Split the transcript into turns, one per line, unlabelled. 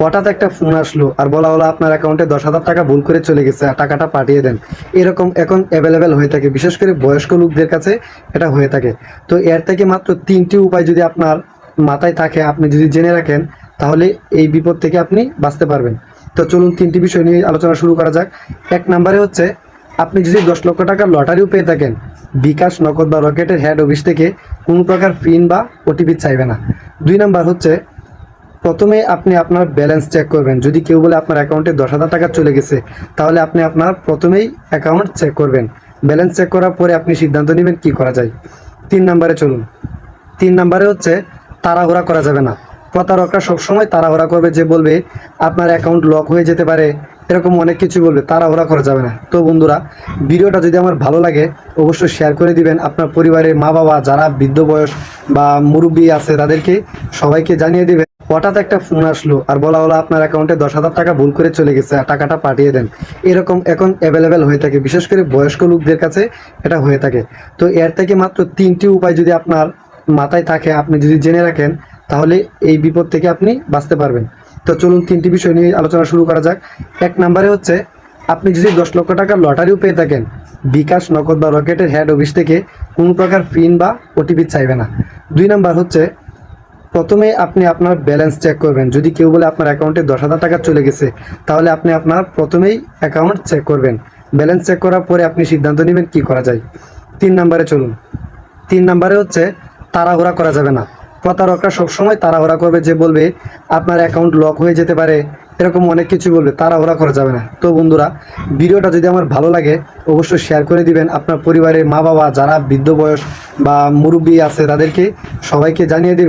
হঠাৎ একটা ফোন আসলো আর বলা হলো আপনার অ্যাকাউন্টে 10,000 টাকা ভুল করে চলে গেছে, আর টাকাটা পাঠিয়ে দেন। এরকম এখন অ্যাভেলেবেল হয়ে থাকে, বিশেষ করে বয়স্ক লোকদের কাছে এটা হয়ে থাকে। তো এর থেকে মাত্র 3টি উপায় যদি আপনার মাথায় থাকে, আপনি যদি জেনে রাখেন, তাহলে এই বিপদ থেকে আপনি বাঁচতে পারবেন। তো চলুন 3টি বিষয় নিয়ে আলোচনা শুরু করা যাক। 1 নম্বরে হচ্ছে, আপনি যদি 10 লক্ষ টাকার লটারিও পেয়ে থাকেন, বিকাশ, নগদ বা রকেটের হেড অফিস থেকে কোনো প্রকার পিন বা ওটিপি চাইবে না। 2 নাম্বার হচ্ছে, প্রথমে আপনি আপনার ব্যালেন্স চেক করবেন। যদি কেউ বলে আপনার অ্যাকাউন্টে 10,000 টাকা চলে গেছে, তাহলে আপনি আপনার প্রথমেই অ্যাকাউন্ট চেক করবেন। ব্যালেন্স চেক করার পরে আপনি সিদ্ধান্ত নেবেন কী করা যায়। 3 নাম্বারে চলুন। 3 নাম্বারে হচ্ছে, তাড়াহুড়া করা যাবে না। প্রতারকরা সবসময় তাড়াহুড়া করবে, যে বলবে আপনার অ্যাকাউন্ট লক হয়ে যেতে পারে, এরকম অনেক কিছু বলবে। তাড়াহুড়া করা যাবে না। তো বন্ধুরা, ভিডিওটা যদি আমার ভালো লাগে অবশ্যই শেয়ার করে দিবেন। আপনার পরিবারের মা বাবা যারা বৃদ্ধ বয়স বা মুরব্বী আছে তাদেরকে সবাইকে জানিয়ে দিবেন। হঠাৎ একটা ফোন আসলো আর বলা হলো আপনার অ্যাকাউন্টে 10,000 টাকা ভুল করে চলে গেছে, আর টাকাটা পাঠিয়ে দেন। এরকম এখন অ্যাভেলেবেল হয়ে থাকে, বিশেষ করে বয়স্ক লোকদের কাছে এটা হয়ে থাকে। তো এর থেকে মাত্র 3টি উপায় যদি আপনার মাথায় থাকে, আপনি যদি জেনে রাখেন, তাহলে এই বিপদ থেকে আপনি বাঁচতে পারবেন। তো চলুন 3টি বিষয় নিয়ে আলোচনা শুরু করা যাক। 1 নম্বরে হচ্ছে, আপনি যদি 10 লক্ষ টাকার লটারিও পেয়ে থাকেন, বিকাশ, নগদ বা রকেটের হেড অফিস থেকে কোনো প্রকার পিন বা ওটিপি চাইবে না। 2 নাম্বার হচ্ছে, প্রথমে আপনি আপনার ব্যালেন্স চেক করবেন। যদি কেউ বলে আপনার অ্যাকাউন্টে 10,000 টাকা চলে গেছে, তাহলে আপনি আপনার প্রথমেই অ্যাকাউন্ট চেক করবেন। ব্যালেন্স চেক করার পরে আপনি সিদ্ধান্ত নেবেন কী করা যায়। 3 নাম্বারে চলুন। 3 নাম্বারে হচ্ছে, তাড়াহুড়া করা যাবে না। প্রতারকরা সবসময় তাড়াহুড়া করবে, যে বলবে আপনার অ্যাকাউন্ট লক হয়ে যেতে পারে, এরকম অনেক কিছু বলবে। তাড়াহুড়া করা যাবে না। তো বন্ধুরা, ভিডিওটা যদি আমার ভালো লাগে অবশ্যই শেয়ার করে দিবেন। আপনার পরিবারের মা বাবা যারা বৃদ্ধ বয়স বা মুরব্বী আছে তাদেরকে সবাইকে জানিয়ে দিবেন।